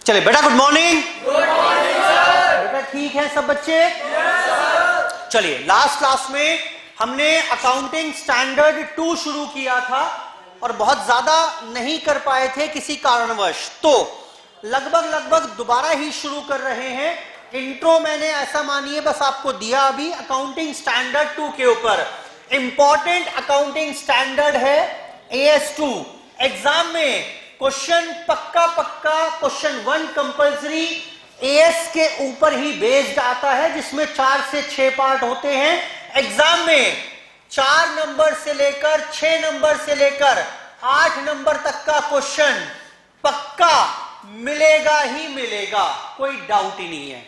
चले बेटा, good morning. Good morning sir. बेटा ठीक है सब बच्चे? Yes sir. चलिए, लास्ट क्लास में हमने अकाउंटिंग स्टैंडर्ड 2 शुरू किया था और बहुत ज्यादा नहीं कर पाए थे किसी कारणवश, तो लगभग दोबारा ही शुरू कर रहे हैं। इंट्रो मैंने ऐसा मानिए बस आपको दिया अभी अकाउंटिंग स्टैंडर्ड 2 के ऊपर। इंपॉर्टेंट अकाउंटिंग स्टैंडर्ड है AS2। एग्जाम में क्वेश्चन पक्का क्वेश्चन 1 कंपलसरी AS के ऊपर ही बेस्ड आता है, जिसमें 4 से 6 पार्ट होते हैं। एग्जाम में 4 नंबर से लेकर 6 नंबर से लेकर 8 नंबर तक का क्वेश्चन पक्का मिलेगा ही मिलेगा, कोई डाउट ही नहीं है।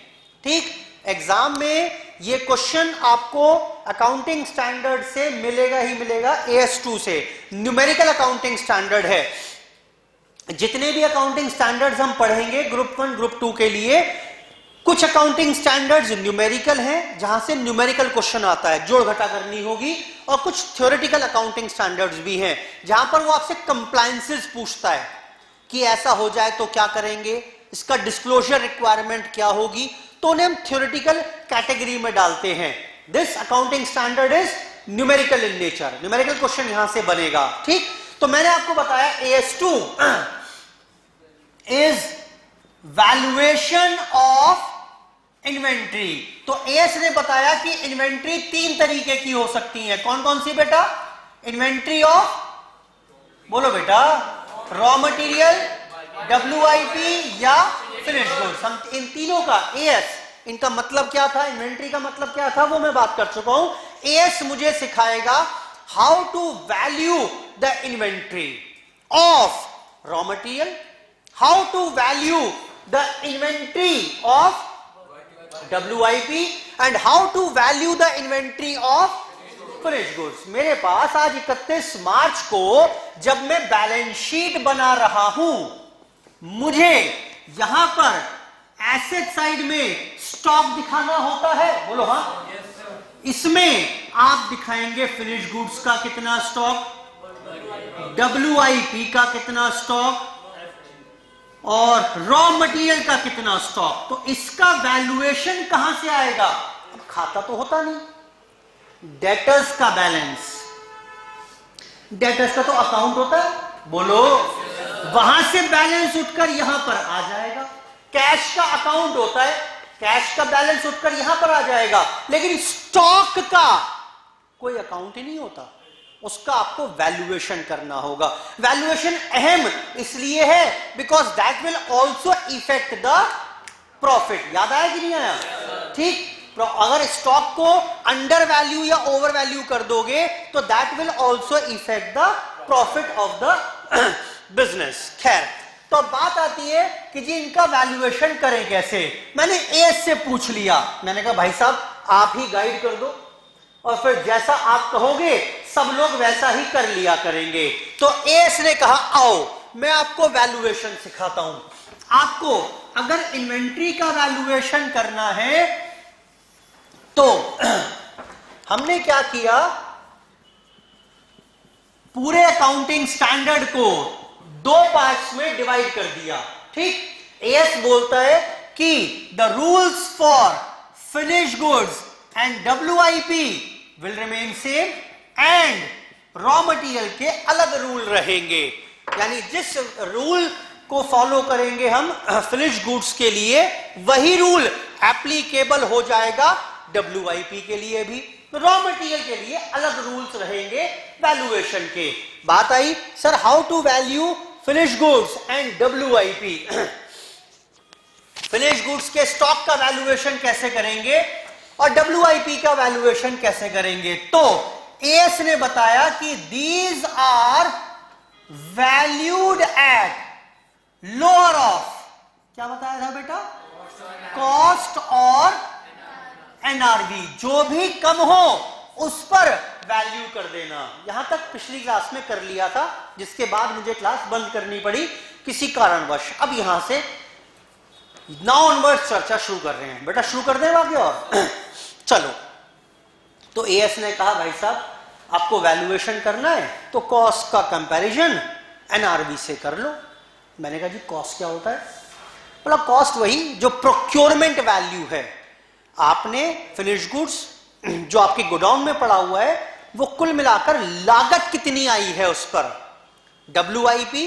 ठीक, एग्जाम में ये क्वेश्चन आपको अकाउंटिंग स्टैंडर्ड से मिलेगा ही मिलेगा, AS2 से। न्यूमेरिकल अकाउंटिंग स्टैंडर्ड है। जितने भी अकाउंटिंग स्टैंडर्ड्स हम पढ़ेंगे ग्रुप 1 ग्रुप 2 के लिए, कुछ अकाउंटिंग स्टैंडर्ड्स न्यूमेरिकल हैं जहां से न्यूमेरिकल क्वेश्चन आता है, जोड़ घटा करनी होगी, और कुछ थ्योरेटिकल अकाउंटिंग स्टैंडर्ड्स भी हैं जहां पर वो आपसे कंप्लायंसेस पूछता है कि ऐसा हो जाए तो क्या करेंगे, इसका डिस्क्लोजर रिक्वायरमेंट क्या होगी, तो उन्हें हम थ्योरेटिकल कैटेगरी में डालते हैं। This accounting standard is numerical in nature, numerical question यहां से बनेगा। ठीक, तो मैंने आपको बताया AS2 is valuation of inventory. तो AS ने बताया कि इन्वेंट्री 3 तरीके की हो सकती है। कौन कौन सी बेटा? इन्वेंट्री ऑफ, बोलो बेटा, रॉ मटेरियल, WIP या फिनिश गुड्स। हम इन तीनों का AS, इनका मतलब क्या था, इन्वेंट्री का मतलब क्या था, वो मैं बात कर चुका हूं। AS मुझे सिखाएगा how to value the inventory of raw material, how to value the inventory of WIP and how to value the inventory of finish goods. मेरे पास आज 31 मार्च को जब मैं बैलेंस शीट बना रहा हूं, मुझे यहां पर एसेट साइड में स्टॉक दिखाना होता है, बोलो हाँ। इसमें आप दिखाएंगे फिनिश गुड्स का कितना स्टॉक, WIP का कितना स्टॉक और रॉ मटेरियल का कितना स्टॉक। तो इसका वैल्यूएशन कहां से आएगा? अब खाता तो होता नहीं। डेटर्स का बैलेंस, डेटर्स का तो अकाउंट होता है, बोलो, वहां से बैलेंस उठकर यहां पर आ जाएगा। कैश का अकाउंट होता है, कैश का बैलेंस उठकर यहां पर आ जाएगा। लेकिन स्टॉक का कोई अकाउंट ही नहीं होता, उसका आपको वैल्यूएशन करना होगा। वैल्यूएशन अहम इसलिए है because that will also effect the profit. याद आया कि नहीं आया? ठीक, अगर स्टॉक को अंडर वैल्यू या ओवर वैल्यू कर दोगे तो that will also effect the profit of the business. खैर, तो बात आती है कि जी इनका वैल्यूएशन करें कैसे। मैंने AS से पूछ लिया, मैंने कहा भाई साहब आप ही गाइड कर दो, और फिर जैसा आप कहोगे सब लोग वैसा ही कर लिया करेंगे। तो AS ने कहा आओ मैं आपको वैल्यूएशन सिखाता हूं। आपको अगर इन्वेंट्री का वैल्यूएशन करना है तो हमने क्या किया, पूरे अकाउंटिंग स्टैंडर्ड को 2 पार्ट्स में डिवाइड कर दिया। ठीक, AS बोलता है कि the rules for finish goods and WIP will remain same and raw material के अलग रूल रहेंगे। यानी जिस रूल को फॉलो करेंगे हम फिनिश गुड्स के लिए, वही रूल एप्लीकेबल हो जाएगा WIP के लिए भी। रॉ मटेरियल के लिए अलग रूल्स रहेंगे वैल्यूएशन के। बात आई sir how to value finish goods and WIP। Finish goods के स्टॉक का वैल्यूएशन कैसे करेंगे और WIP का वैल्यूएशन कैसे करेंगे? तो AS ने बताया कि these are valued at lower of, क्या बताया था बेटा, कॉस्ट और NRV, जो भी कम हो उस पर वैल्यू कर देना। यहां तक पिछली क्लास में कर लिया था, जिसके बाद मुझे क्लास बंद करनी पड़ी किसी कारणवश। अब यहां से नाउ ऑनवर्ड्स चर्चा शुरू कर रहे हैं। बेटा शुरू कर दें आगे और चलो। तो AS ने कहा भाई साहब आपको वैल्यूएशन करना है तो कॉस्ट का कंपैरिजन NRV से कर लो। मैंने कहा जी कॉस्ट क्या होता है? बोला कॉस्ट वही जो प्रोक्योरमेंट वैल्यू है, आपने फिनिश गुड्स जो आपके गोडाउन में पड़ा हुआ है वो कुल मिलाकर लागत कितनी आई है उस पर। WIP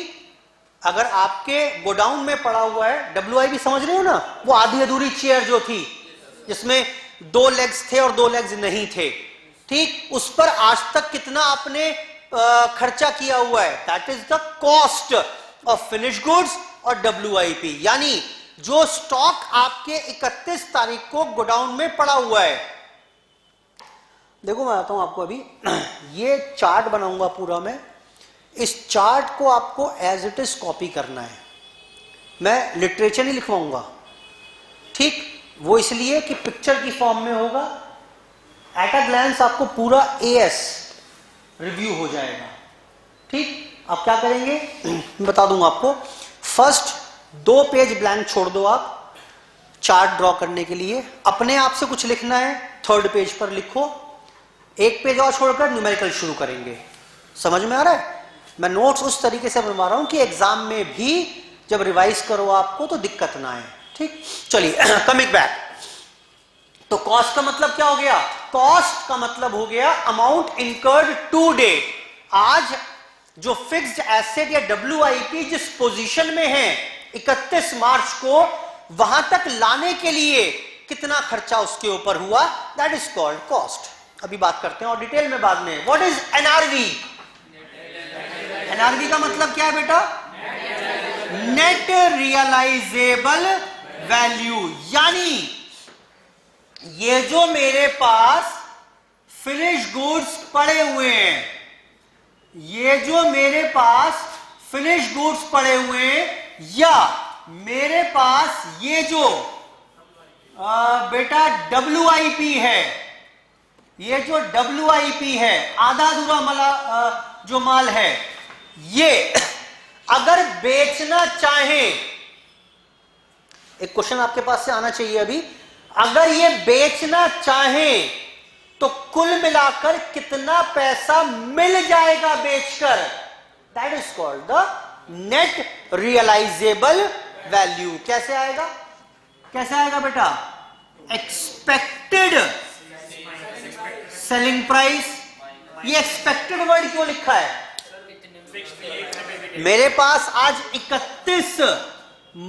अगर आपके गोडाउन में पड़ा हुआ है, WIP समझ रहे हो ना, वो आधी अधूरी चेयर जो थी जिसमें 2 लेग्स थे और 2 लेग्स नहीं थे, ठीक, उस पर आज तक कितना आपने खर्चा किया हुआ है, that is the cost of finish goods और WIP, यानी जो स्टॉक आपके 31 तारीख को गोडाउन में पड़ा हुआ है। देखो मैं आता हूं आपको अभी, ये चार्ट बनाऊंगा पूरा मैं, इस चार्ट को आपको एज इट इज कॉपी करना है, मैं लिटरेचर नहीं लिखवाऊंगा, ठीक, वो इसलिए कि पिक्चर की फॉर्म में होगा, एट अ ग्लैंस आपको पूरा AS रिव्यू हो जाएगा, ठीक। आप क्या करेंगे बता दूंगा आपको। फर्स्ट 2 पेज ब्लैंक छोड़ दो आप चार्ट ड्रॉ करने के लिए, अपने आप से कुछ लिखना है 3rd पेज पर लिखो, 1 पेज और छोड़कर न्यूमेरिकल शुरू करेंगे। समझ में आ रहा है? मैं नोट्स उस तरीके से बनवा रहा हूं कि एग्जाम में भी जब रिवाइज करो आपको तो दिक्कत ना आए, ठीक। चलिए कमिंग बैक, तो कॉस्ट का मतलब क्या हो गया? कॉस्ट का मतलब हो गया अमाउंट इनकर्ड टू डेट। आज जो फिक्स्ड एसेट या WIP जिस पोजीशन में है 31 मार्च को, वहां तक लाने के लिए कितना खर्चा उसके ऊपर हुआ, दैट इज कॉल्ड कॉस्ट। अभी बात करते हैं और डिटेल में बाद में। What is NRV? NRV का मतलब क्या है बेटा? नेट रियलाइजेबल वैल्यू, यानी ये जो मेरे पास फिनिश गुड्स पड़े हुए हैं, ये जो मेरे पास फिनिश गुड्स पड़े हुए हैं, या मेरे पास ये जो बेटा WIP है, ये जो WIP है, आधा अधूरा मला जो माल है, ये अगर बेचना चाहे, एक क्वेश्चन आपके पास से आना चाहिए अभी, अगर ये बेचना चाहे तो कुल मिलाकर कितना पैसा मिल जाएगा बेचकर, that is called the net realisable value. कैसे आएगा? कैसे आएगा बेटा? Expected selling price. ये एक्सपेक्टेड वर्ड क्यों लिखा है? मेरे पास आज 31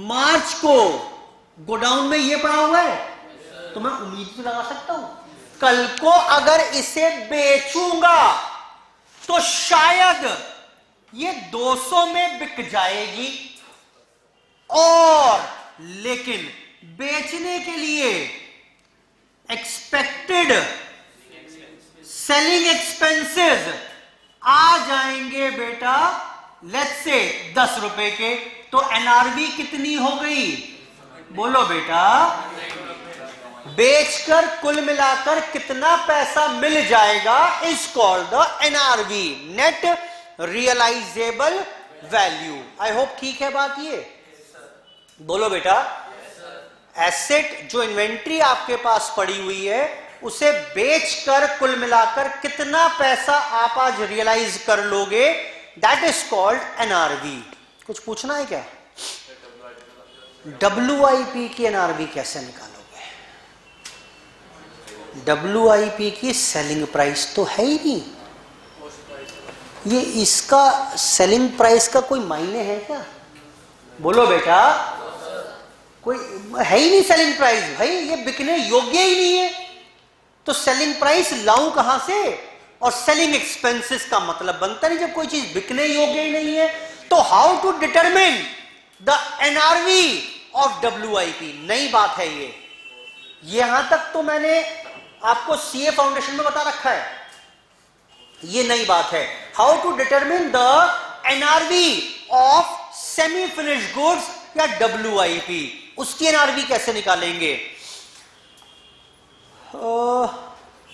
मार्च को गोडाउन में ये पड़ा हुआ है, तो मैं उम्मीद भी लगा सकता हूं कल को अगर इसे बेचूंगा तो शायद ये 200 में बिक जाएगी, और लेकिन बेचने के लिए एक्सपेक्टेड सेलिंग एक्सपेंसेस आ जाएंगे बेटा लेट्स से 10 रुपए के, तो NRV कितनी हो गई? बोलो बेटा, बेचकर कुल मिलाकर कितना पैसा मिल जाएगा is called the NRV, net realisable value. I hope ठीक है बात ये? बोलो बेटा, एसेट जो इन्वेंट्री आपके पास पड़ी हुई है उसे बेचकर कुल मिलाकर कितना पैसा आप आज रियलाइज कर लोगे, दैट इज कॉल्ड NRV। कुछ पूछना है क्या? WIP की NRV कैसे निकालोगे? WIP की सेलिंग प्राइस तो है ही नहीं, ये इसका सेलिंग प्राइस का कोई मायने है क्या? बोलो बेटा, कोई है ही नहीं सेलिंग प्राइस, भाई ये बिकने योग्य ही नहीं है, तो सेलिंग प्राइस लाऊं कहां से? और सेलिंग एक्सपेंसेस का मतलब बनता नहीं जब कोई चीज बिकने योग्य ही नहीं है, तो how to determine the NRV of WIP? नई बात है ये, यहां तक तो मैंने आपको CA फाउंडेशन में बता रखा है, ये नई बात है। How to determine the NRV of semi finish goods या WIP, उसकी NRV कैसे निकालेंगे?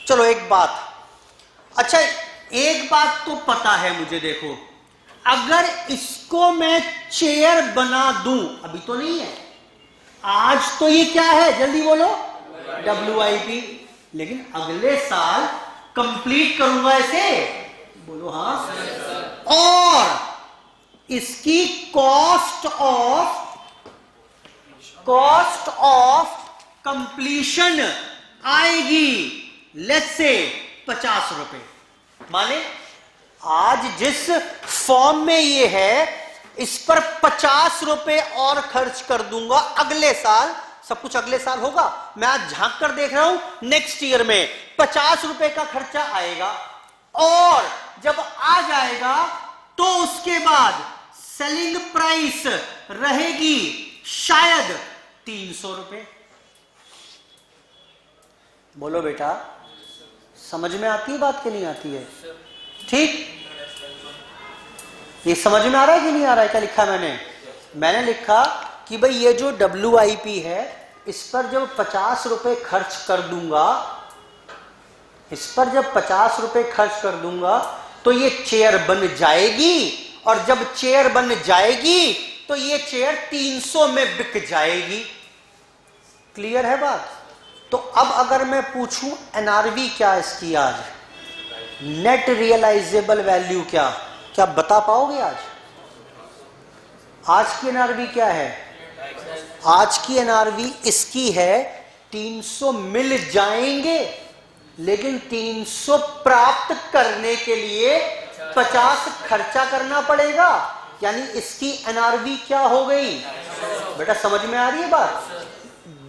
चलो एक बात, अच्छा एक बात तो पता है मुझे, देखो अगर इसको मैं चेयर बना दूं, अभी तो नहीं है, आज तो ये क्या है जल्दी बोलो? WIP, लेकिन अगले साल कंप्लीट करूंगा इसे, बोलो हाँ, और इसकी cost of cost of completion आएगी लेट्स से 50 रुपए। माने आज जिस फॉर्म में ये है इस पर 50 रुपए और खर्च कर दूंगा, अगले साल सब कुछ अगले साल होगा, मैं आज झांक कर देख रहा हूं नेक्स्ट ईयर में 50 रुपए का खर्चा आएगा, और जब आ जाएगा तो उसके बाद सेलिंग प्राइस रहेगी शायद 300 रुपए। बोलो बेटा, समझ में आती है बात कि नहीं आती है? ठीक, ये समझ में आ रहा है कि नहीं आ रहा है? क्या लिखा मैंने लिखा कि भाई ये जो WIP है इस पर जब 50 रुपए खर्च कर दूंगा, इस पर जब 50 रुपए खर्च कर दूंगा तो ये चेयर बन जाएगी, और जब चेयर बन जाएगी तो ये चेयर 300 में बिक जाएगी। क्लियर है बात? तो अब अगर मैं पूछूं NRV क्या इसकी आज, नेट रियलाइजेबल वैल्यू क्या बता पाओगे आज? आज की NRV क्या है? आज की NRV इसकी है 300 मिल जाएंगे, लेकिन 300 प्राप्त करने के लिए 50 खर्चा करना पड़ेगा, यानी इसकी NRV क्या हो गई? बेटा समझ में आ रही है बात?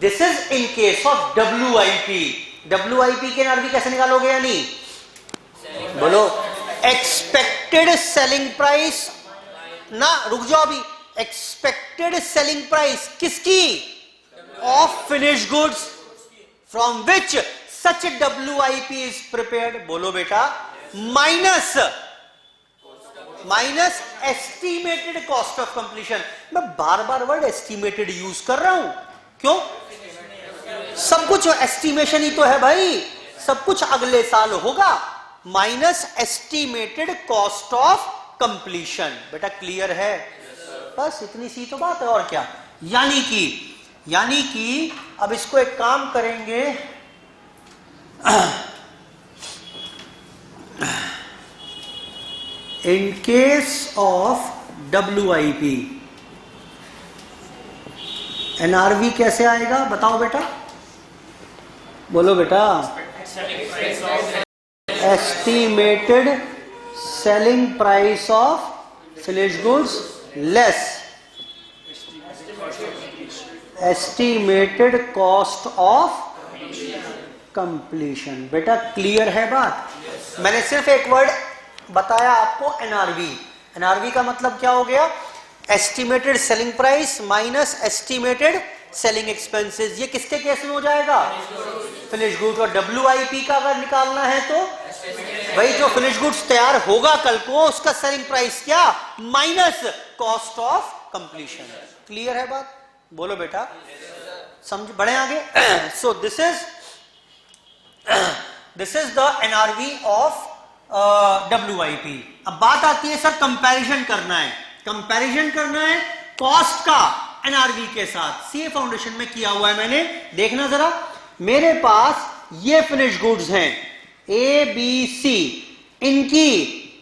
This is in case of WIP। WIP की NRV कैसे निकालोगे? यानी बोलो, एक्सपेक्टेड सेलिंग प्राइस ना, रुक जाओ अभी, एक्सपेक्टेड सेलिंग प्राइस किसकी? Of finish goods from which such WIP is prepared. बोलो बेटा, minus estimated cost of completion. मैं बार बार वर्ड एस्टिमेटेड यूज कर रहा हूं, क्यों? सब कुछ एस्टिमेशन ही तो है भाई, सब कुछ अगले साल होगा। Minus estimated cost of completion. बेटा क्लियर है? बस इतनी सी तो बात है, और क्या? यानी कि अब इसको एक काम करेंगे, इन केस ऑफ WIP NRV कैसे आएगा बताओ बेटा? बोलो बेटा, estimated selling price of finished goods less estimated cost of completion. बेटा क्लियर है बात? मैंने सिर्फ एक वर्ड बताया आपको, NRV का मतलब क्या हो गया? Estimated selling price minus estimated selling expenses. ये किसके केस में हो जाएगा? Finish goods. और WIP का अगर निकालना है तो भाई जो फिनिश गुड्स तैयार होगा कल को उसका सेलिंग प्राइस क्या? Minus cost of completion. Clear है बात? बोलो बेटा, समझ, बढ़े आगे। So this is the NRV of WIP। अब बात आती है सर कंपैरिजन करना है, कॉस्ट का NRV के साथ। CA फाउंडेशन में किया हुआ है मैंने, देखना जरा। मेरे पास ये फिनिश गुड्स हैं ABC, इनकी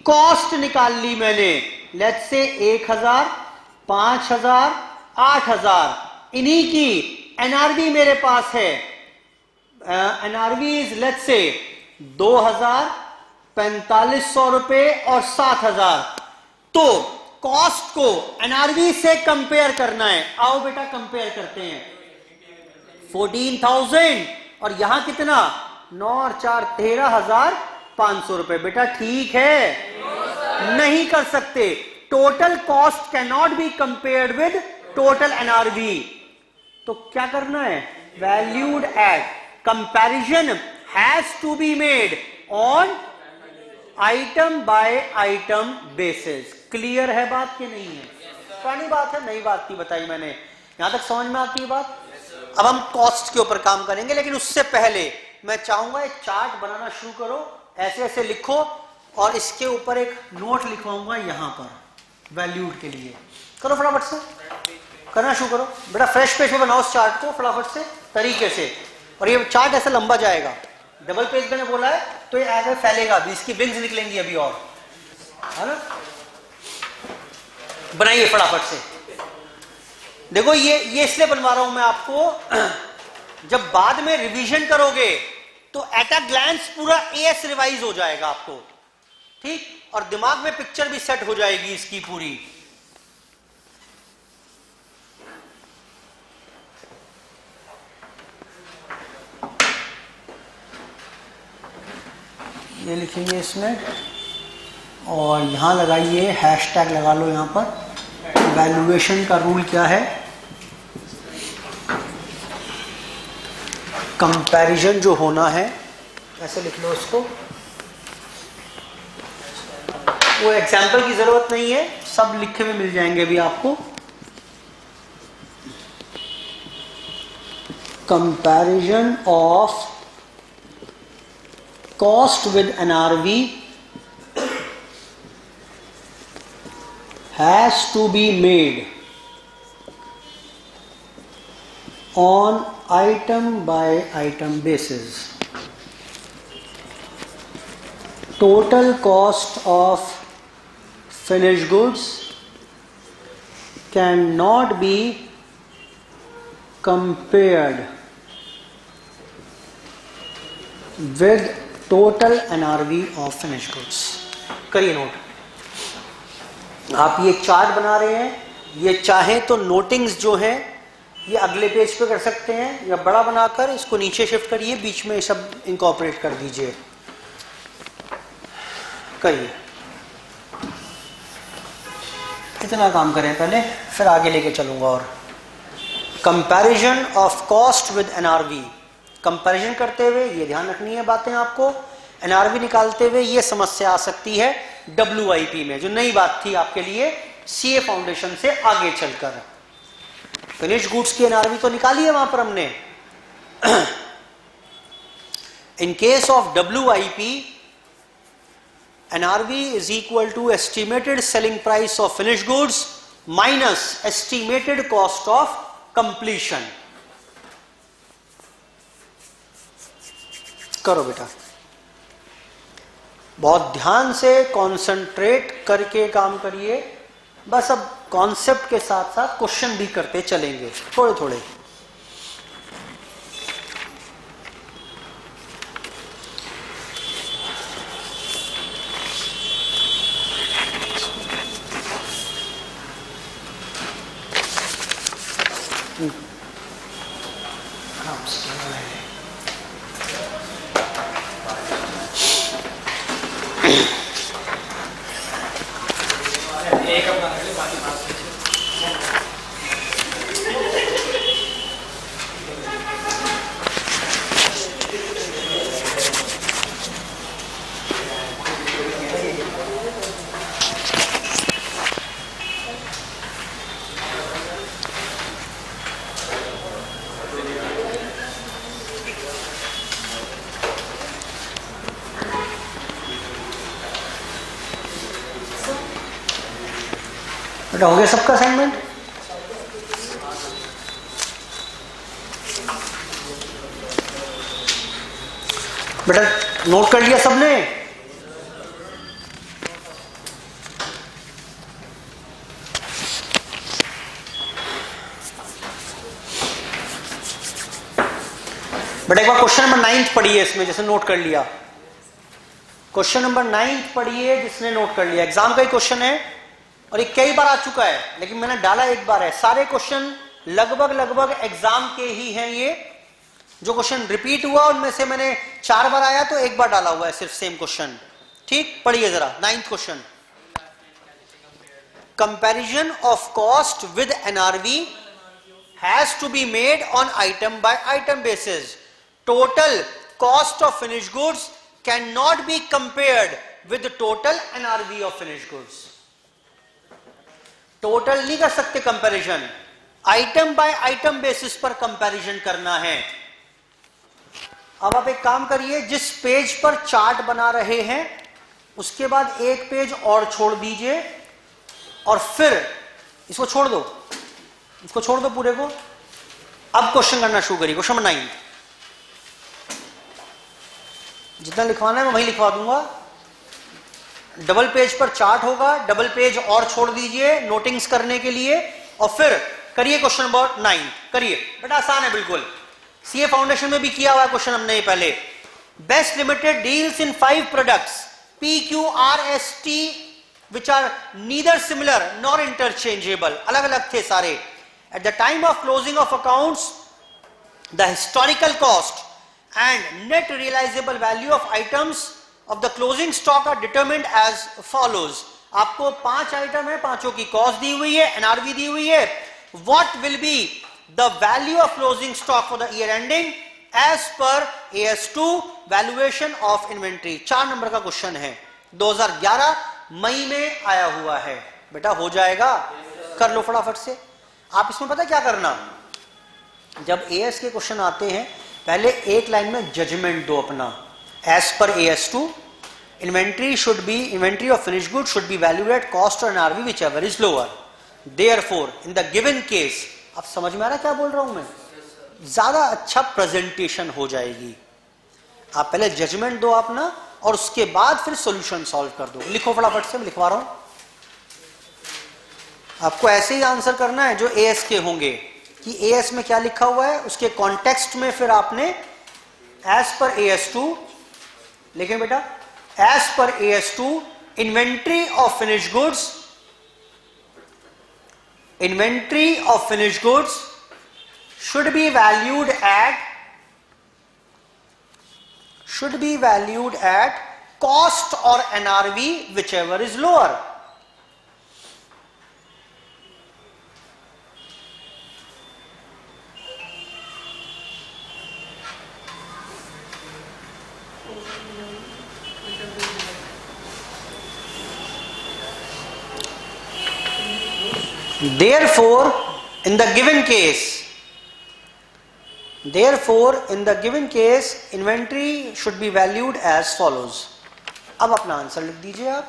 कॉस्ट निकाल ली मैंने, लेट्स से 1000, 5000, 8000, इन्हीं की NRV मेरे पास है। NRV इज लेट्स से 2000, 4500 रुपए और 7000। तो कॉस्ट को NRV से कंपेयर करना है। आओ बेटा कंपेयर करते हैं। 14,000 और यहां कितना? 9 और 4 13,500 रुपए। बेटा ठीक है? नहीं कर सकते। Total cost can not be compared with total NRV। तो क्या करना है? Valued at. Comparison has to be made on item by item basis. Clear है बात कि नहीं है? पुरानी बात है, नई बात की बताई मैंने। यहां तक समझ में आती है बात? अब हम कॉस्ट के ऊपर काम करेंगे, लेकिन उससे पहले मैं चाहूंगा एक चार्ट बनाना शुरू करो, ऐसे ऐसे लिखो, और इसके ऊपर एक नोट लिखवाऊंगा यहां पर वैल्यूड के लिए। करो फटाफट से, करना शुरू करो बेटा। फ्रेश पेज पे बनाओ उस चार्ट को फटाफट से तरीके से, और ये चार्ट ऐसे लंबा जाएगा। डबल पेज मैंने बोला है तो ये आगे फैलेगा भी, इसकी विंग्स निकलेंगी अभी, और है ना। बनाइए फटाफट से। देखो ये इसलिए बनवा रहा हूं मैं आपको, जब बाद में रिवीजन करोगे तो एट अ ग्लैंस पूरा एएस रिवाइज हो जाएगा आपको, ठीक, और दिमाग में पिक्चर भी सेट हो जाएगी इसकी पूरी। ये लिखेंगे इसमें और यहां लगाइए हैशटैग लगा लो यहां पर। वैल्यूएशन का रूल क्या है? कंपैरिजन जो होना है, ऐसे लिख लो उसको, वो एग्जाम्पल की जरूरत नहीं है, सब लिखे हुए मिल जाएंगे अभी आपको। Comparison of cost with NRV has to be made on item by item basis. Total cost of finished goods cannot be compared with total NRV of finish goods. करिए नोट। आप ये चार्ट बना रहे हैं, ये चाहें तो नोटिंग्स जो हैं ये अगले पेज पे कर सकते हैं, या बड़ा बनाकर इसको नीचे शिफ्ट करिए, बीच में सब इंकॉर्पोरेट कर दीजिए। करिए, इतना काम करें पहले, फिर आगे लेके चलूंगा। और comparison of cost with NRV, comparison करते हुए ये ध्यान रखनी है बातें आपको। एनआरवी निकालते हुए ये समस्या आ सकती है डब्ल्यूआईपी में, जो नई बात थी आपके लिए सीए फाउंडेशन से आगे चलकर। फिनिश गुड्स की एनआरवी तो निकाली है वहां पर हमने। In case of WIP, NRV is equal to estimated selling price of finish goods minus estimated cost of completion. करो बेटा, बहुत ध्यान से कंसंट्रेट करके काम करिए। बस अब कॉन्सेप्ट के साथ साथ क्वेश्चन भी करते चलेंगे थोड़े थोड़े। बेटा हो गया सबका असाइनमेंट? बेटा नोट कर लिया सबने? बेटा एक बार क्वेश्चन नंबर 9 पढ़िए इसमें, जैसे नोट कर लिया। क्वेश्चन नंबर 9 पढ़िए जिसने नोट कर लिया। एग्जाम का ही क्वेश्चन है और ये कई बार आ चुका है, लेकिन मैंने डाला एक बार है। सारे क्वेश्चन लगभग एग्जाम के ही हैं। ये जो क्वेश्चन रिपीट हुआ उनमें से मैंने 4 बार आया तो एक बार डाला हुआ है सिर्फ सेम क्वेश्चन। ठीक, पढ़िए जरा 9th question. Comparison of cost with NRV has to be made on item by item basis. Total cost of finish goods can not be compared with total NRV of finish goods. Total नहीं कर सकते comparison, item by item basis पर comparison करना है। अब आप एक काम करिए, जिस पेज पर चार्ट बना रहे हैं उसके बाद एक पेज और छोड़ दीजिए और फिर इसको छोड़ दो, इसको छोड़ दो पूरे को। अब क्वेश्चन करना शुरू करिए। क्वेश्चन नंबर 9, जितना लिखवाना है मैं वही लिखवा दूंगा। डबल पेज पर चार्ट होगा, डबल पेज और छोड़ दीजिए नोटिंग्स करने के लिए, और फिर करिए क्वेश्चन नंबर 9 करिए बेटा, आसान है बिल्कुल, सीए फाउंडेशन में भी किया हुआ क्वेश्चन हमने ये पहले। Best limited deals in 5 products PQRST which are neither similar nor interchangeable, अलग अलग थे सारे। At the time of closing of accounts, the historical cost and net realizable value of items of the closing stock are determined as follows। आपको 5 item है, पांचों की cost दी हुई है, एनआरवी दी हुई है। What will be the value of closing stock for the year ending as per AS2 valuation of inventory। 4 number का question है, 2011 मई में आया हुआ है बेटा, हो जाएगा, कर लो फटाफट से। आप इसमें पता क्या करना, जब एएस के क्वेश्चन आते हैं पहले एक लाइन में जजमेंट दो अपना, एज पर AS2 inventory of finish good should be valued at cost और NRV whichever is lower, therefore in the given case. अब समझ में आ रहा क्या बोल रहा हूं मैं, ज्यादा अच्छा प्रेजेंटेशन हो जाएगी। आप पहले जजमेंट दो अपना और उसके बाद फिर सॉल्यूशन सॉल्व कर दो। लिखो फटाफट से, मैं लिखवा रहा हूं, आपको ऐसे ही आंसर करना है जो एएस के होंगे, कि एएस में क्या लिखा हुआ है उसके कॉन्टेक्स्ट में फिर आपने एज पर AS2 लेकिन बेटा, एज पर AS2 inventory of finish goods should be valued at cost or NRV whichever is lower। Therefore, in the given case, inventory should be valued as follows। अब अपना answer लिख दीजिए आप,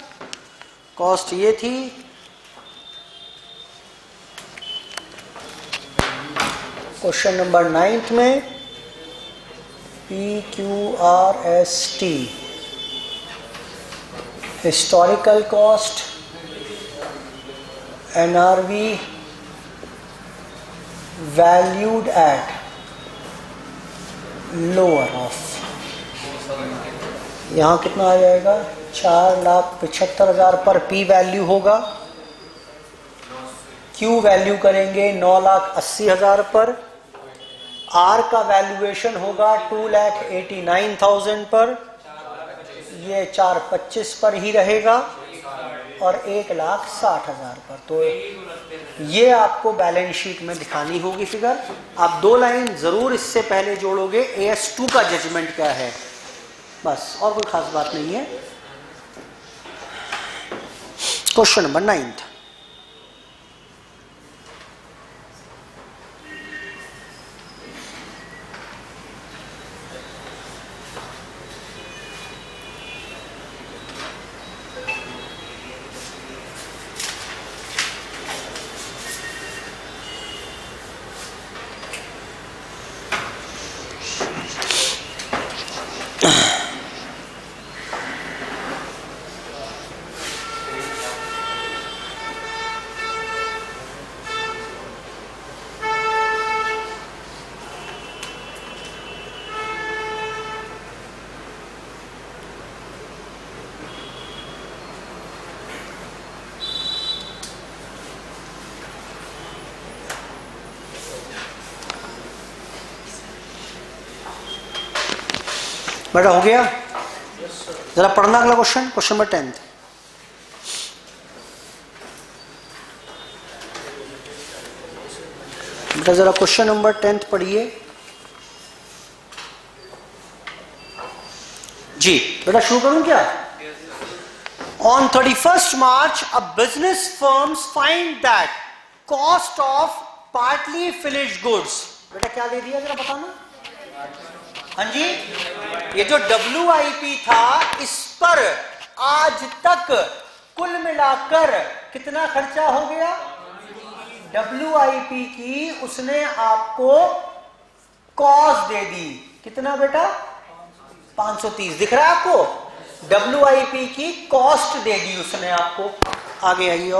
cost ये थी, क्वेश्चन नंबर 9 में PQRST historical cost, NRV valued at lower of, यहां कितना आ जाएगा, 4,75,000 पर P वैल्यू होगा, Q वैल्यू करेंगे 9,80,000 पर, R का वैल्यूएशन होगा 2,89,000 पर, ये 4,25,000 पर ही रहेगा और 1,60,000 पर। तो ये आपको बैलेंस शीट में दिखानी होगी फिगर। आप 2 लाइन जरूर इससे पहले जोड़ोगे, AS2 का जजमेंट क्या है, बस, और कोई खास बात नहीं है। क्वेश्चन नंबर 9 बेटा हो गया, जरा पढ़ना अगला क्वेश्चन, क्वेश्चन नंबर 10। बेटा जरा क्वेश्चन नंबर 10 पढ़िए जी। बेटा शुरू करूं क्या? On 31st March, a business firms find that cost of partly finished goods, बेटा क्या दे दिया जरा बताना। हाँ जी, ये जो WIP था इस पर आज तक कुल मिलाकर कितना खर्चा हो गया? WIP की उसने आपको कॉस्ट दे दी, कितना बेटा? 530। दिख रहा है आपको? WIP की कॉस्ट दे दी उसने आपको। आगे आइए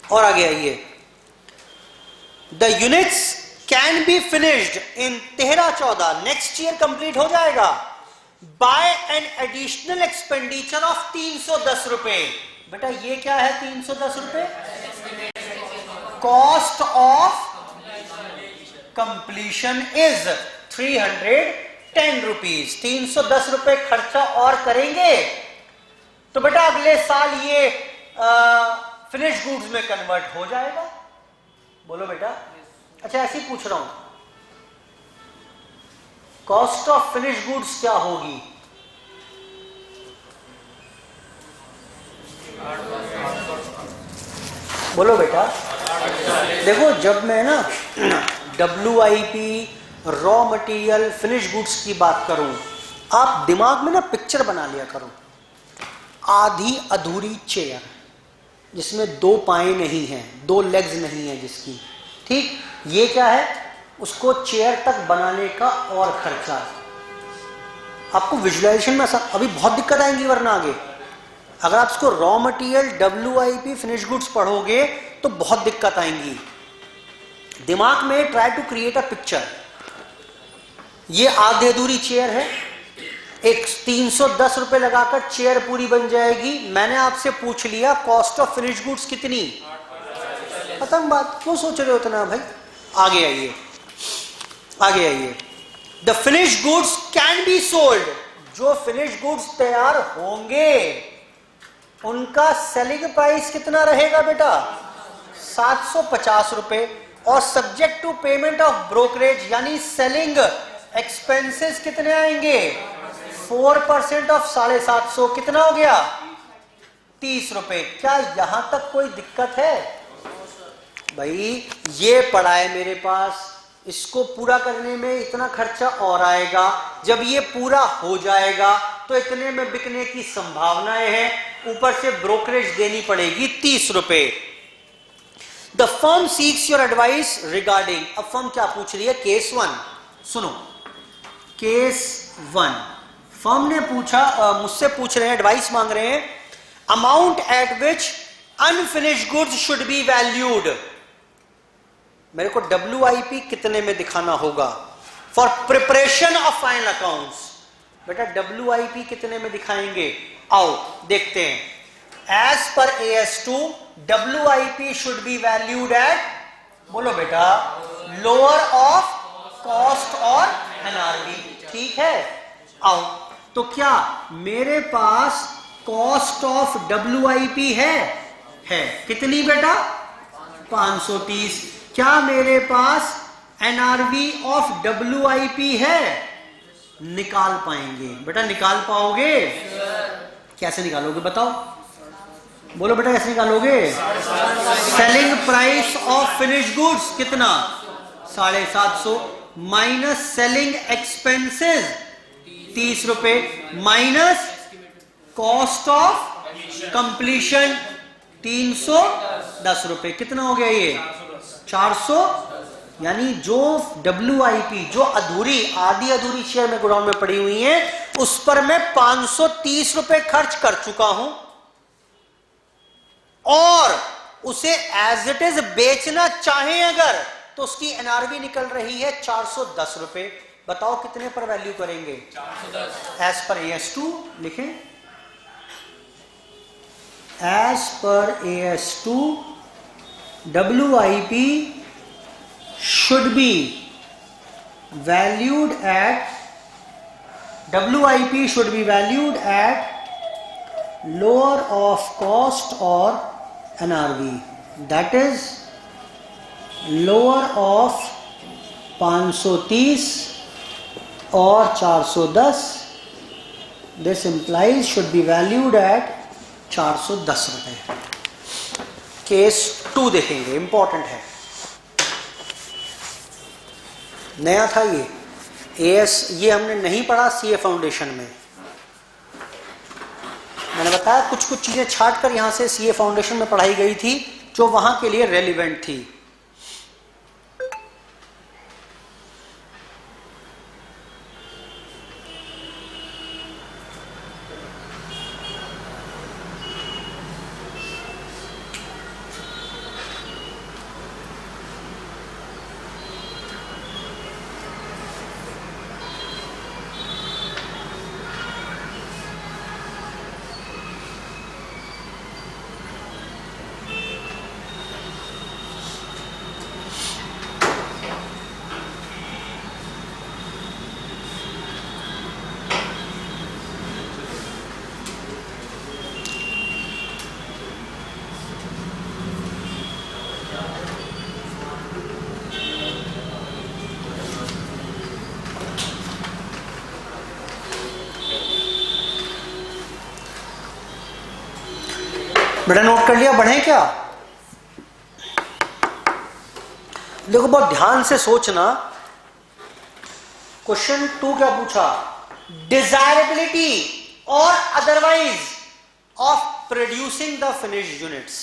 और आगे आइए। The units can be finished in 13-14, next year complete हो जाएगा by an additional expenditure of 310 रुपए। बेटा ये क्या है 310 रुपए? Cost of completion is 310 rupees. 310 रुपए खर्चा और करेंगे तो बेटा अगले साल ये फिनिश गुड्स में कन्वर्ट हो जाएगा। बोलो बेटा। अच्छा ऐसे ही पूछ रहा हूं, कॉस्ट ऑफ फिनिश गुड्स क्या होगी? बोलो बेटा। देखो जब मैं ना WIP, raw material, finish goods की बात करूं, आप दिमाग में ना पिक्चर बना लिया करो। आधी अधूरी चेयर जिसमें 2 पाए नहीं हैं, 2 लेग्स नहीं है जिसकी, ठीक, ये क्या है? उसको चेयर तक बनाने का और खर्चा। आपको विजुअलाइजेशन में अभी बहुत दिक्कत आएंगी वरना आगे। अगर आप इसको raw material, WIP, finish goods पढ़ोगे तो बहुत दिक्कत आएंगी। दिमाग में try to create a picture. ये आधी अधूरी चेयर है, एक 310 रुपए लगाकर चेयर पूरी बन जाएगी। मैंने आपसे पूछ लिया कॉस्ट ऑफ फिनिश गुड्स कितनी? खत्म बात। क्यों सोच रहे हो इतना भाई? आगे आइए, आगे आइए। The finish goods can be sold. जो फिनिश गुड्स तैयार होंगे उनका सेलिंग प्राइस कितना रहेगा बेटा? 750 रुपए। और subject to payment of brokerage यानी सेलिंग एक्सपेंसेस कितने आएंगे? 4% ऑफ 750, कितना हो गया? 30 रुपए। क्या यहां तक कोई दिक्कत है भाई? ये पड़ा है मेरे पास, इसको पूरा करने में इतना खर्चा और आएगा। जब ये पूरा हो जाएगा तो इतने में बिकने की संभावनाएं हैं, ऊपर से ब्रोकरेज देनी पड़ेगी 30 रुपए। The firm seeks your advice regarding. अब फर्म क्या पूछ रही है? केस 1 सुनो। केस 1 फर्म ने पूछा, मुझसे पूछ रहे हैं, एडवाइस मांग रहे हैं, amount at which unfinished goods should be valued. मेरे को WIP कितने में दिखाना होगा for preparation of final accounts? बेटा WIP कितने में दिखाएंगे? आओ देखते हैं। As per AS2 WIP should be valued at, बोलो बेटा, लोअर ऑफ कॉस्ट और NRV, ठीक है। आओ तो क्या मेरे पास कॉस्ट ऑफ WIP है कितनी बेटा? 530। क्या मेरे पास NRV ऑफ WIP है? निकाल पाएंगे बेटा? निकाल पाओगे? कैसे निकालोगे बताओ? बोलो बेटा कैसे निकालोगे? Selling price of finish goods कितना? 750 माइनस सेलिंग एक्सपेंसेस 30 रुपए माइनस कॉस्ट ऑफ कंप्लीशन 310 रुपए। कितना हो गया ये? 400। यानी जो WIP, जो अधूरी, आधी अधूरी शेयर में गोडाउन में पड़ी हुई है, उस पर मैं 530 रुपए खर्च कर चुका हूं और उसे एज इट इज बेचना चाहें अगर तो उसकी NRV निकल रही है 410 रुपए। बताओ कितने पर वैल्यू करेंगे? 410। एज पर AS2 लिखें। As per AS2 WIP should be valued at lower of cost or NRV, that is lower of 530 और 410. This implies should be valued at 410 रुपए। केस 2 देखेंगे, इंपॉर्टेंट है, नया था ये। AS ये हमने नहीं पढ़ा CA फाउंडेशन में। मैंने बताया कुछ कुछ चीजें छाट कर यहां से CA फाउंडेशन में पढ़ाई गई थी जो वहां के लिए रेलिवेंट थी। बेटा नोट कर लिया, बढ़े क्या? देखो बहुत ध्यान से सोचना। क्वेश्चन 2 क्या पूछा? डिजायरेबिलिटी और otherwise of producing the finished units.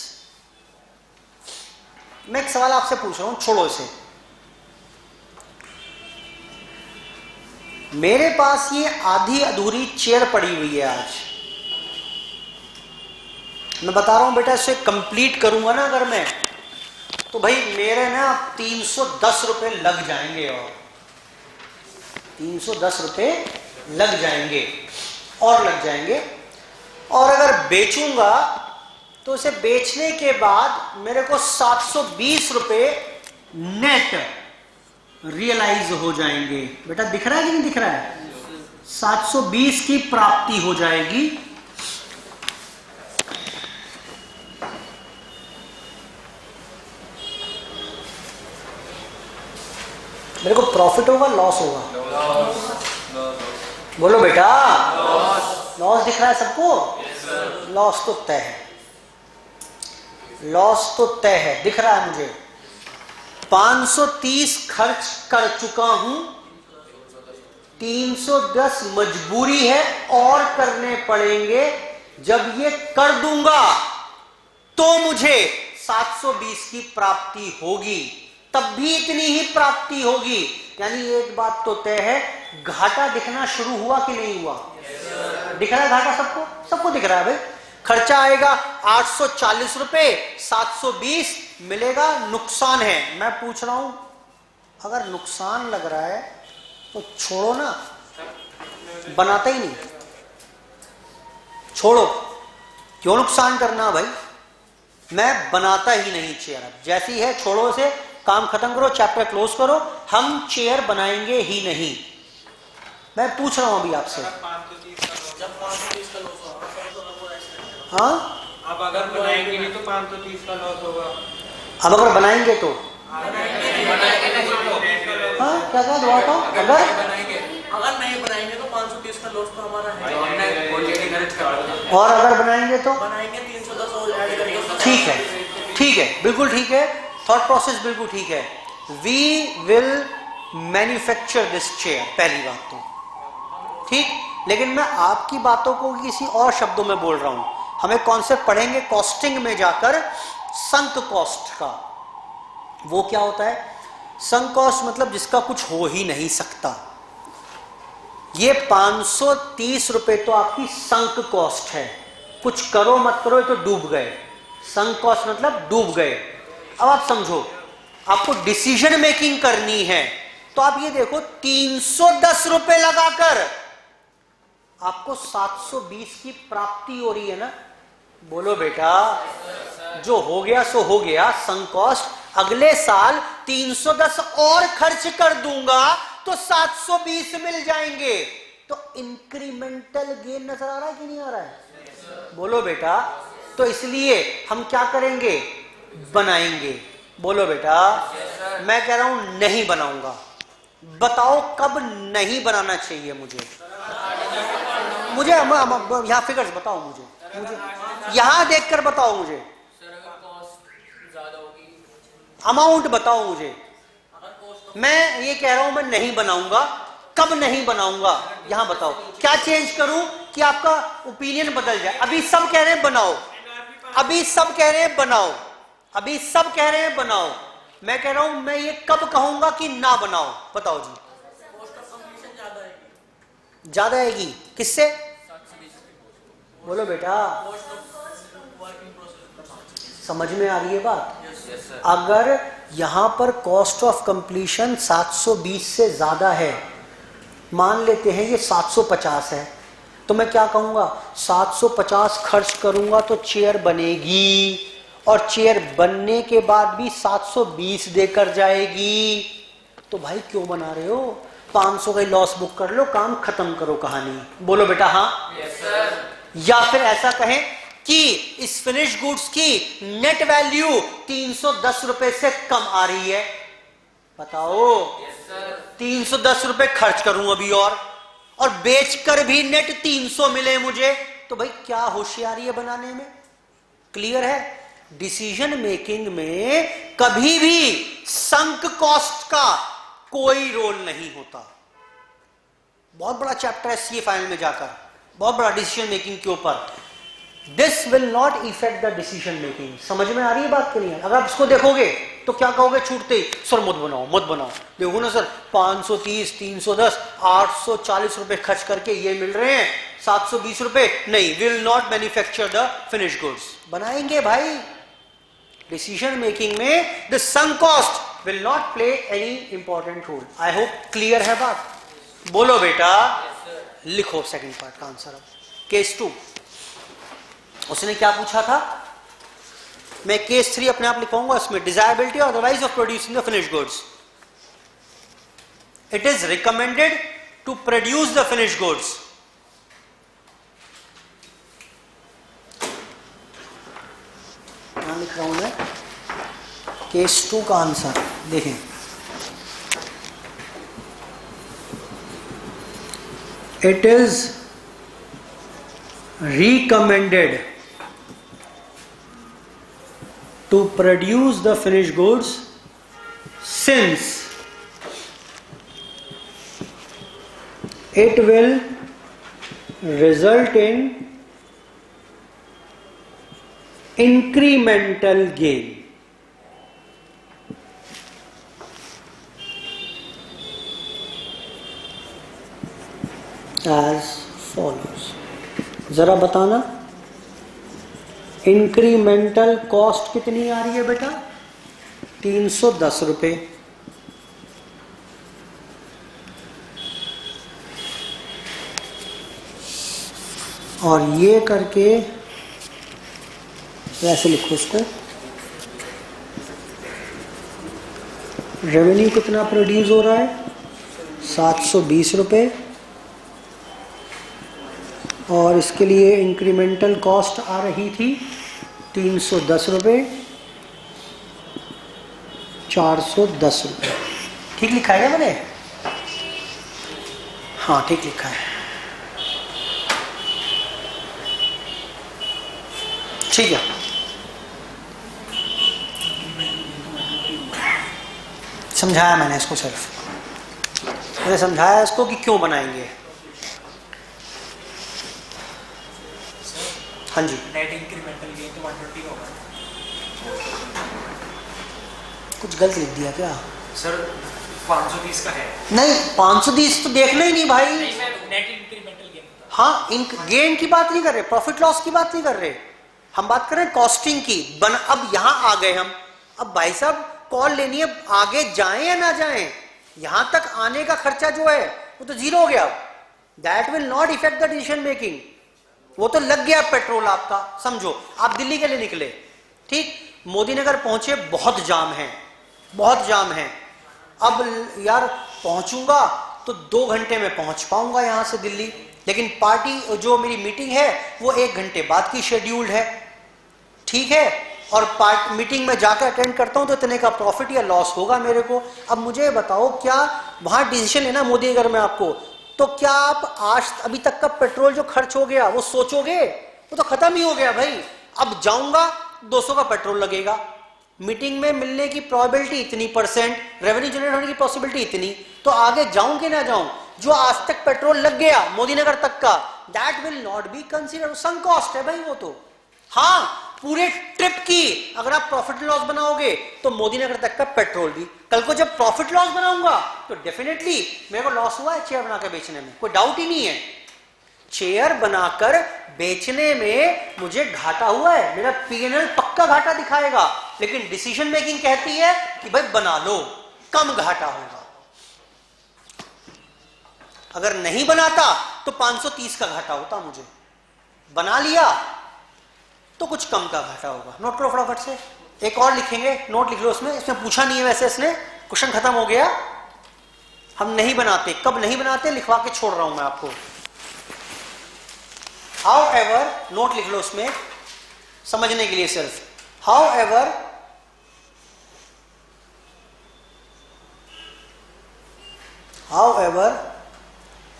मैं एक सवाल आपसे पूछ रहा हूं, छोड़ो इसे। मेरे पास ये आधी अधूरी चेयर पड़ी हुई है आज, मैं बता रहा हूं बेटा, इसे कंप्लीट करूंगा ना अगर मैं, तो भाई मेरे ना 310 रुपए लग जाएंगे, और 310 रुपए लग जाएंगे और लग जाएंगे। और अगर बेचूंगा तो इसे बेचने के बाद मेरे को 720 रुपए नेट रियलाइज हो जाएंगे। बेटा दिख रहा है कि नहीं दिख रहा है? 720 की प्राप्ति हो जाएगी। मेरे को प्रॉफिट होगा लॉस होगा? बोलो बेटा। लॉस दिख रहा है सबको? लॉस तो तय है, लॉस तो तय है, दिख रहा है मुझे। 530 खर्च कर चुका हूं, 310 मजबूरी है और करने पड़ेंगे। जब ये कर दूंगा तो मुझे 720 की प्राप्ति होगी, तब भी इतनी ही प्राप्ति होगी। यानी एक बात तो तय है, घाटा दिखना शुरू हुआ कि नहीं हुआ? दिख रहा है घाटा सबको? सबको दिख रहा है भाई। खर्चा आएगा 840 रुपए, 720 मिलेगा, नुकसान है। मैं पूछ रहा हूं, अगर नुकसान लग रहा है तो छोड़ो ना, बनाता ही नहीं, छोड़ो। क्यों नुकसान करना भाई? मैं बनाता ही नहीं चेयर, अब जैसी है छोड़ो इसे, काम खत्म करो, चैप्टर क्लोज करो, हम चेयर बनाएंगे ही नहीं। मैं पूछ रहा हूं अभी आपसे। हाँ, अब अगर बनाएंगे नहीं तो 530 का लॉस होगा। अब अगर बनाएंगे तो हाँ, क्या कहा दोबारा था? अगर नहीं बनाएंगे तो 530 का लॉस तो हमारा है। और अगर बनाएंगे तो बनाएंगे 310 और ऐड करेंगे। ठीक है, ठीक है, बिल्कुल ठीक है, थॉट प्रोसेस बिल्कुल ठीक है। We will manufacture this chair, पहली बात तो ठीक। लेकिन मैं आपकी बातों को किसी और शब्दों में बोल रहा हूं। हमें कॉन्सेप्ट पढ़ेंगे कॉस्टिंग में जाकर, संक कॉस्ट का। वो क्या होता है? संक कॉस्ट मतलब जिसका कुछ हो ही नहीं सकता। ये 530 रुपए तो आपकी संक कॉस्ट है, कुछ करो मत करो ये तो डूब गए। संक कॉस्ट मतलब डूब गए। अब आप समझो, आपको डिसीजन मेकिंग करनी है, तो आप ये देखो 310 रुपए लगाकर आपको 720 की प्राप्ति हो रही है ना। बोलो बेटा, जो हो गया सो हो गया, संक कॉस्ट। अगले साल 310 और खर्च कर दूंगा तो 720 मिल जाएंगे। तो इंक्रीमेंटल गेन नजर आ रहा है कि नहीं आ रहा है? बोलो बेटा। तो इसलिए हम क्या करेंगे? बनाएंगे। बोलो बेटा। मैं कह रहा हूं नहीं बनाऊंगा। बताओ कब नहीं बनाना चाहिए मुझे? मुझे यहां फिगर्स बताओ, मुझे यहां देखकर बताओ, मुझे अमाउंट बताओ मुझे। मैं ये कह रहा हूं मैं नहीं बनाऊंगा, कब नहीं बनाऊंगा यहां बताओ। क्या चेंज करूं कि आपका ओपिनियन बदल जाए? अभी सब कह रहे हैं बनाओ, अभी सब कह रहे हैं बनाओ, अभी सब कह रहे हैं बनाओ। मैं कह रहा हूं मैं ये कब कहूंगा कि ना बनाओ? बताओ जी। ज्यादा आएगी किससे? बोलो बेटा। समझ में आ रही है बात? अगर यहां पर कॉस्ट ऑफ कंप्लीशन 720 से ज्यादा है, मान लेते हैं ये 750 है, तो मैं क्या कहूंगा? 750 खर्च करूंगा तो चेयर बनेगी, और चेयर बनने के बाद भी 720 देकर जाएगी। तो भाई क्यों बना रहे हो? 500 का लॉस बुक कर लो, काम खत्म करो कहानी। बोलो बेटा हाँ। Yes sir. या फिर ऐसा कहें कि इस फिनिश गुड्स की नेट वैल्यू 310 रुपए से कम आ रही है, बताओ। Yes sir. 310 रुपए खर्च करूं अभी और बेचकर भी नेट 300 मिले मुझे, तो भाई क्या होशियारी है बनाने में? क्लियर है? डिसीजन मेकिंग में कभी भी संक कॉस्ट का कोई रोल नहीं होता। बहुत बड़ा चैप्टर है सीए फाइनल में जाकर, बहुत बड़ा डिसीजन मेकिंग के ऊपर। This will not effect the decision making. समझ में आ रही है बात कि नहीं? अगर आप इसको देखोगे तो क्या कहोगे छूटते ही, सर मत बनाओ मत बनाओ। देखो ना सर, 530, 310, 840 रुपए खर्च करके ये मिल रहे हैं 720 रुपए। नहीं, will not manufacture the finish goods. बनाएंगे भाई। डिसीजन मेकिंग में the sunk cost will not play any important role. I hope clear है बात? बोलो बेटा, लिखो सेकंड पार्ट का आंसर। अब केस 2 उसने क्या पूछा था? मैं केस 3 अपने आप लिखूंगा इसमें। डिजायबिलिटी और otherwise of producing the finish goods. It is recommended to produce the finish goods. लिख रहा हूं मैं केस 2 का आंसर। देखें, it is recommended to produce the finished goods since it will result in incremental gain. As follows. जरा बताना, incremental cost कितनी आ रही है बेटा? 310 रुपए। और ये करके वैसे लिखो उसको। रेवेन्यू कितना प्रोड्यूस हो रहा है? 720 रुपए। और इसके लिए इंक्रीमेंटल कॉस्ट आ रही थी 310 रुपये, 410 रुपये। ठीक लिखा है क्या मैंने? हाँ ठीक लिखा है। ठीक है, समझाया मैंने इसको, सिर्फ मैंने समझाया इसको कि क्यों बनाएंगे। हाँ जी, नेट इंक्रीमेंटल गेन तो 120 होगा। कुछ गलत लिख दिया क्या सर? 530 का है। नहीं, 530 तो देखना ही नहीं भाई। नहीं, मैं नेट इंक्रीमेंटल गेन। हाँ, गेन की बात नहीं कर रहे, प्रॉफिट लॉस की बात नहीं कर रहे, हम बात कर रहे हैं कॉस्टिंग की। अब यहां आ गए हम। अब भाई साहब कॉल लेनी है, आगे जाएं या ना जाएं, यहां तक आने का खर्चा जो है वो तो जीरो हो गया। That will not effect the decision making. वो तो लग गया पेट्रोल आपका। समझो आप दिल्ली के लिए निकले, ठीक, मोदी नगर पहुंचे, बहुत जाम है, बहुत जाम है। अब यार पहुंचूंगा तो 2 घंटे में पहुंच पाऊंगा यहां से दिल्ली, लेकिन पार्टी जो मेरी मीटिंग है वो 1 घंटे बाद की शेड्यूल्ड है, ठीक है। और मीटिंग में जाकर अटेंड करता हूं तो इतने का प्रॉफिट या लॉस होगा मेरे को। अब मुझे बताओ, क्या वहां डिसीजन लेना मोदी नगर में आपको, तो क्या आप आज अभी तक का पेट्रोल जो खर्च हो गया वो सोचोगे? वो तो खत्म ही हो गया भाई। अब जाऊंगा 200 का पेट्रोल लगेगा, मीटिंग में मिलने की प्रोबेबिलिटी इतनी %, रेवेन्यू जनरेट होने की पॉसिबिलिटी इतनी, तो आगे जाऊं कि ना जाऊं? जो आज तक पेट्रोल लग गया मोदी नगर तक का, that will not be considered, sunk cost है भाई वो तो। हाँ, पूरे ट्रिप की अगर आप प्रॉफिट लॉस बनाओगे तो मोदी नगर तक का पेट्रोल भी। कल को जब प्रॉफिट लॉस बनाऊंगा तो डेफिनेटली मेरे को लॉस हुआ है चेयर बनाकर बेचने में, कोई डाउट ही नहीं है। चेयर बनाकर बेचने में मुझे घाटा हुआ है, मेरा P&L पक्का घाटा दिखाएगा, लेकिन डिसीजन मेकिंग कहती है कि भाई बना लो, कम घाटा होगा। अगर नहीं बनाता तो 530 का घाटा होता, मुझे बना लिया तो कुछ कम का घाटा होगा। नोट करो फटाफट से, एक और लिखेंगे, नोट लिख लो उसमें। इसमें पूछा नहीं है वैसे, इसने क्वेश्चन खत्म हो गया। हम नहीं बनाते, कब नहीं बनाते लिखवा के छोड़ रहा हूं मैं आपको। However, नोट लिख लो उसमें समझने के लिए सिर्फ। However,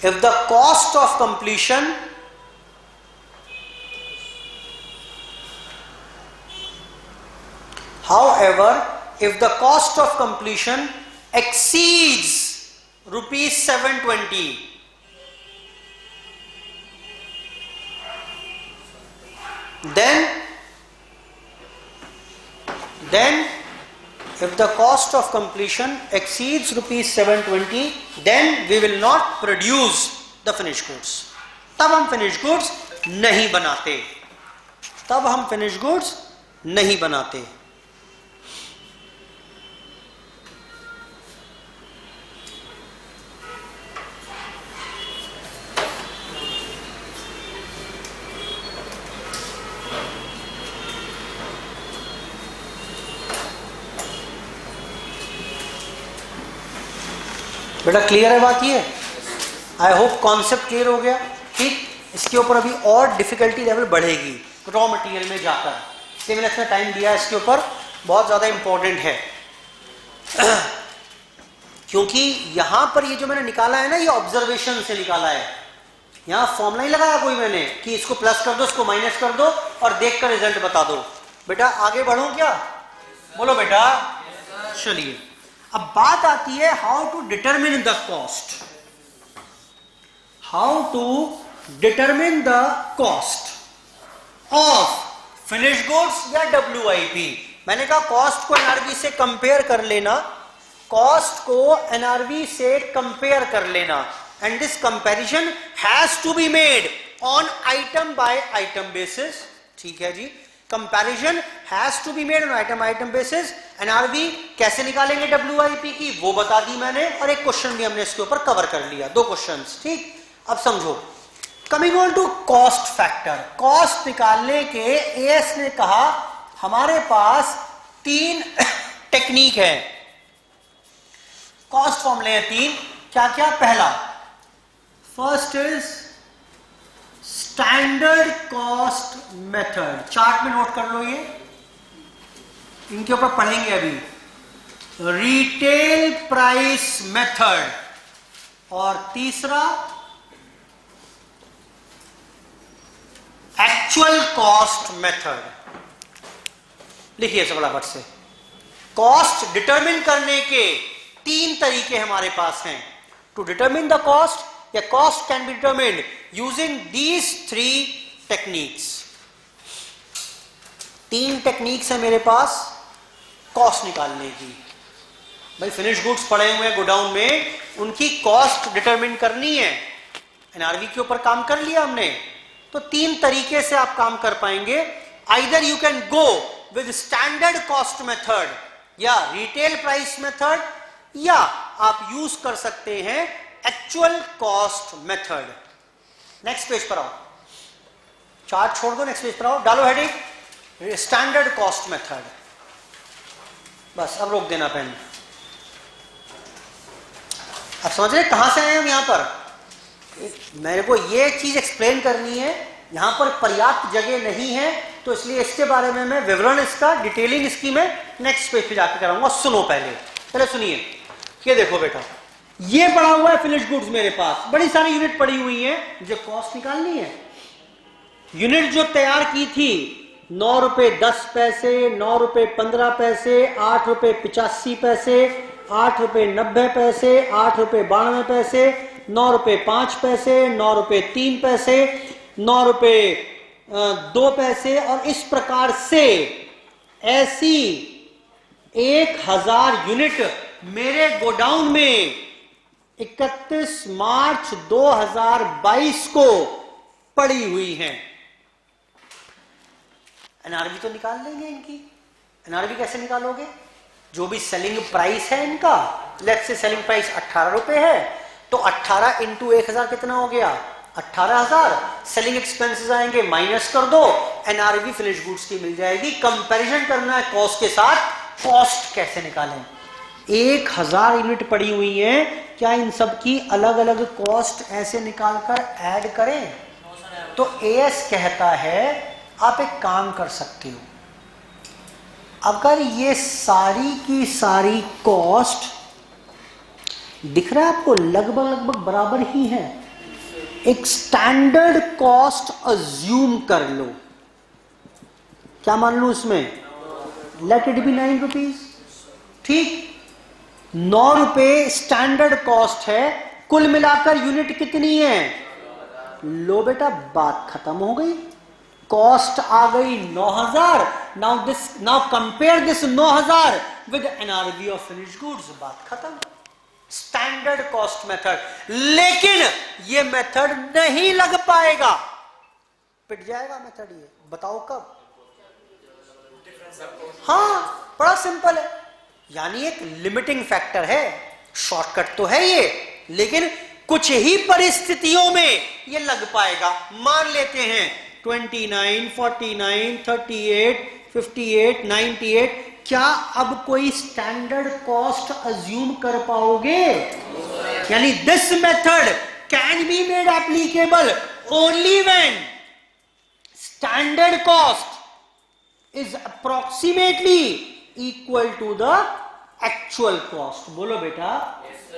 if the cost of completion However, if the cost of completion exceeds rupees 720, then if the cost of completion exceeds rupees 720, then we will not produce the finished goods. तब हम finished goods नहीं बनाते, तब हम finished goods नहीं बनाते. बेटा clear है बात ये? आई होप कॉन्सेप्ट क्लियर हो गया. ठीक, इसके ऊपर अभी और डिफिकल्टी लेवल बढ़ेगी रॉ मटेरियल में जाकर. इसलिए मैंने इतना टाइम दिया इसके ऊपर, बहुत ज़्यादा इंपॉर्टेंट है. क्योंकि यहां पर ये जो मैंने निकाला है ना, ये ऑब्जर्वेशन से निकाला है. यहां फॉर्मूला नहीं लगाया कोई मैंने कि इसको प्लस कर दो, इसको माइनस कर दो और देख कर रिजल्ट बता दो. बेटा आगे बढ़ो क्या? बोलो बेटा. चलिए, अब बात आती है how to determine the cost. How to determine the cost of finish goods या WIP. मैंने कहा कॉस्ट को NRV से कंपेयर कर लेना, कॉस्ट को NRV से कंपेयर कर लेना, and this comparison has to be made on item by item basis. ठीक है जी, comparison has to be made on item basis. NRV कैसे निकालेंगे WIP की वो बता दी मैंने, और एक क्वेश्चन भी हमने इसके ऊपर कवर कर लिया, 2 क्वेश्चंस. ठीक, अब समझो. Coming on to cost factor. Cost निकालने के AS ने कहा हमारे पास 3 टेक्निक है. कॉस्ट फॉर्मूले हैं 3. क्या क्या? पहला, first is standard cost method. Chart में नोट कर लो, ये इनके ऊपर पढ़ेंगे अभी. Retail price method. और तीसरा एक्चुअल कॉस्ट मेथड. लिखिए सब फटाफट से. कॉस्ट डिटरमिन करने के 3 तरीके हमारे पास हैं. टू डिटरमिन द कॉस्ट, या cost can be determined using these 3 techniques. 3 techniques है मेरे पास कॉस्ट निकालने की. भाई फिनिश गुड्स पड़े हुए हैं गोडाउन में, उनकी कॉस्ट डिटरमिन करनी है. NRV के ऊपर काम कर लिया हमने, तो 3 तरीके से आप काम कर पाएंगे. Either you can go with standard cost method या रिटेल प्राइस मेथड, या आप यूज कर सकते हैं actual cost method. Next page पर आओ, चार्ट छोड़ दो, नेक्स्ट पेज पर आओ. डालो हेडिंग स्टैंडर्ड कॉस्ट मेथड. बस अब रोक देना पेन. अब समझ रहे कहां से आए हम यहां पर? मेरे को ये चीज एक्सप्लेन करनी है, यहां पर पर्याप्त जगह नहीं है, तो इसलिए इसके बारे में मैं विवरण इसका डिटेलिंग इसकी मैं नेक्स्ट पेज पे जाकर कराऊंगा. सुनो पहले सुनिए. ये देखो बेटा, ये पड़ा हुआ है फिनिश गुड्स मेरे पास, बड़ी सारी यूनिट पड़ी हुई है, मुझे कॉस्ट निकालनी है. यूनिट जो तैयार की थी 9 रुपए 10 पैसे, 9 रुपए 15 पैसे, 8 रुपए 85 पैसे, 8 रुपए 90 पैसे, 8 रुपए 92 पैसे, 9 रुपए 5 पैसे, 9 रुपए 3 पैसे, 9 रुपए 2 पैसे, और इस प्रकार से ऐसी 1000 यूनिट मेरे गोडाउन में 31 मार्च 2022 को पड़ी हुई हैं. NRV तो निकाल लेंगे इनकी. NRV कैसे निकालोगे? जो भी सेलिंग प्राइस है इनका, लेट्स से सेलिंग प्राइस 18 रुपए है, तो 18 इंटू 1000 कितना हो गया? 18,000. सेलिंग एक्सपेंसेस आएंगे, माइनस कर दो, NRV फिनिश गुड्स की मिल जाएगी. कंपैरिजन करना है कॉस्ट के साथ. कॉस्ट कैसे निकालें? 1000 यूनिट पड़ी हुई है, क्या इन सब की अलग अलग कॉस्ट ऐसे निकालकर ऐड करें? तो AS कहता है आप एक काम कर सकते हो, अगर ये सारी की सारी कॉस्ट दिख रहा है आपको लगभग बराबर ही है, एक स्टैंडर्ड कॉस्ट अज्यूम कर लो. क्या मान लूं इसमें? Let it be 9 rupees. ठीक, 9 रुपए स्टैंडर्ड कॉस्ट है, कुल मिलाकर यूनिट कितनी है? लो बेटा, बात खत्म हो गई, कॉस्ट आ गई 9000। Now compare this 9000 with NRV of finished goods, बात खत्म। Standard cost method. लेकिन ये मेथड नहीं लग पाएगा, पिट जाएगा मेथड। ये बताओ कब? हाँ, बड़ा सिंपल है, यानी एक लिमिटिंग फैक्टर है। शॉर्टकट तो है ये, लेकिन कुछ ही परिस्थितियों में ये लग पाएगा। मान लेते हैं 29, 49, 38, 58, 98, क्या अब कोई स्टैंडर्ड कॉस्ट अज्यूम कर पाओगे? यानी this method can be made applicable only when standard cost is approximately equal to the actual cost. बोलो बेटा,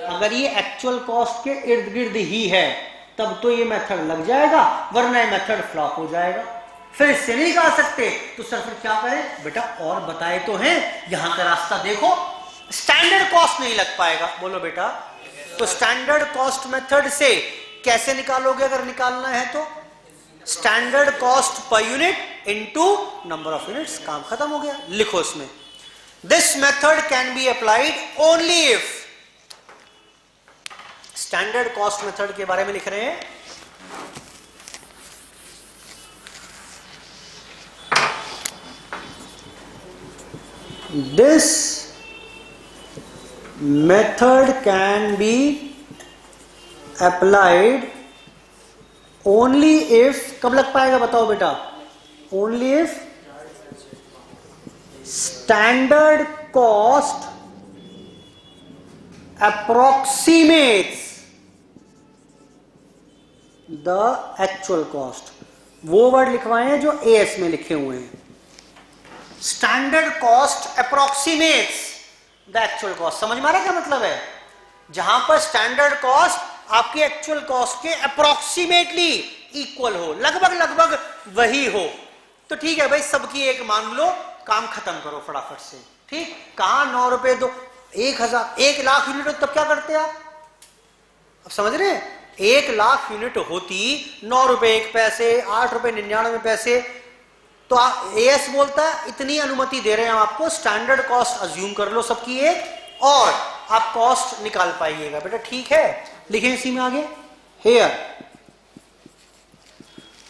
अगर ये एक्चुअल कॉस्ट के इर्द गिर्द ही है तब तो ये मेथड लग जाएगा, वरना ये मेथड फ्लॉप हो जाएगा। फिर इससे नहीं गा सकते तो सर फिर क्या करें? बेटा और बताए तो हैं, यहां का रास्ता देखो, स्टैंडर्ड कॉस्ट नहीं लग पाएगा। बोलो बेटा, तो स्टैंडर्ड कॉस्ट मेथड से कैसे निकालोगे? अगर निकालना है तो standard cost per unit into number of units, काम खत्म हो गया। लिखो इसमें, this method can be applied only if, standard cost method के बारे में लिख रहे हैं, this method can be applied only if, कब लग पाएगा बताओ बेटा? Only if standard cost approximates the actual cost। वो वर्ड लिखवाए हैं जो एएस में लिखे हुए हैं। Standard cost approximates the actual cost. समझ में आ रहा है क्या मतलब है? जहां पर स्टैंडर्ड कॉस्ट आपकी एक्चुअल कॉस्ट के अप्रोक्सीमेटली इक्वल हो, लगभग लगभग वही हो, तो ठीक है भाई, सबकी एक मान लो, काम खत्म करो फटाफट से। ठीक, कहां 9 रुपए दो, 1000, 1 लाख यूनिट हो तब क्या करते आप? अब समझ रहे हैं? 1 लाख यूनिट होती 9 रुपए 1 पैसे, 8 रुपए 99 पैसे, तो एएस बोलता है इतनी अनुमति दे रहे हैं आपको, स्टैंडर्ड कॉस्ट अज्यूम कर लो सबकी एक, और आप कॉस्ट निकाल पाइएगा। बेटा ठीक है, लिखें इसी में आगे, here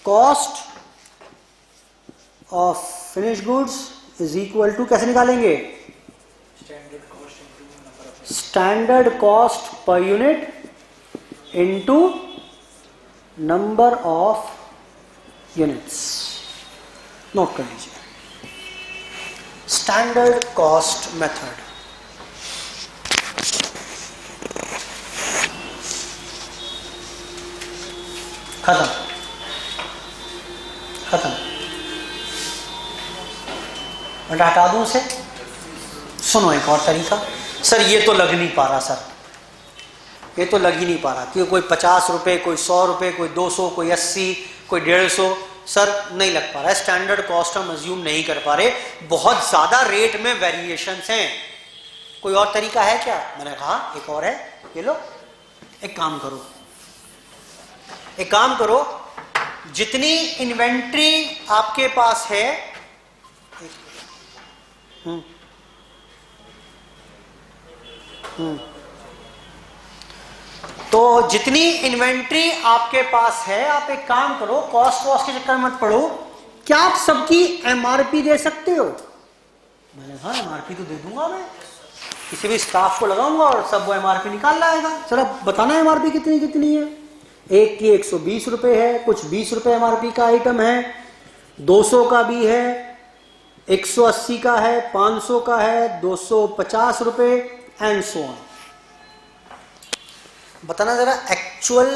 cost of finished goods is equal to, कैसे निकालेंगे? Standard cost per unit into number of units. Note कर लीजिए, स्टैंडर्ड कॉस्ट मेथड। खत्म खत्म, हटा दूं से? सुनो एक और तरीका। सर ये तो लग नहीं पा रहा, सर ये तो लग ही नहीं पा रहा, क्योंकि कोई 50 रुपए, कोई 100 रुपए, कोई 200, कोई 80, कोई 150, सर नहीं लग पा रहा है, स्टैंडर्ड कॉस्ट हम अज्यूम नहीं कर पा रहे, बहुत ज्यादा रेट में वेरिएशंस हैं, कोई और तरीका है क्या? मैंने कहा एक और है, ये लो, एक काम करो, जितनी इन्वेंट्री आपके पास है, तो जितनी इन्वेंट्री आपके पास है, आप एक काम करो, कॉस्ट वॉस्ट के चक्कर मत पड़ो, क्या आप सबकी एमआरपी दे सकते हो? मैंने कहा एमआरपी तो दे दूंगा मैं, किसी भी स्टाफ को लगाऊंगा और सब वो एमआरपी निकाल लाएगा। चलो बताना एमआरपी कितनी कितनी है? एक की 120 रुपए है, कुछ 20 रुपए एमआरपी का आइटम है, 200 का भी है, 180 का है, 500 का है, 250 रुपए एंड सो ऑन। बताना जरा, एक्चुअल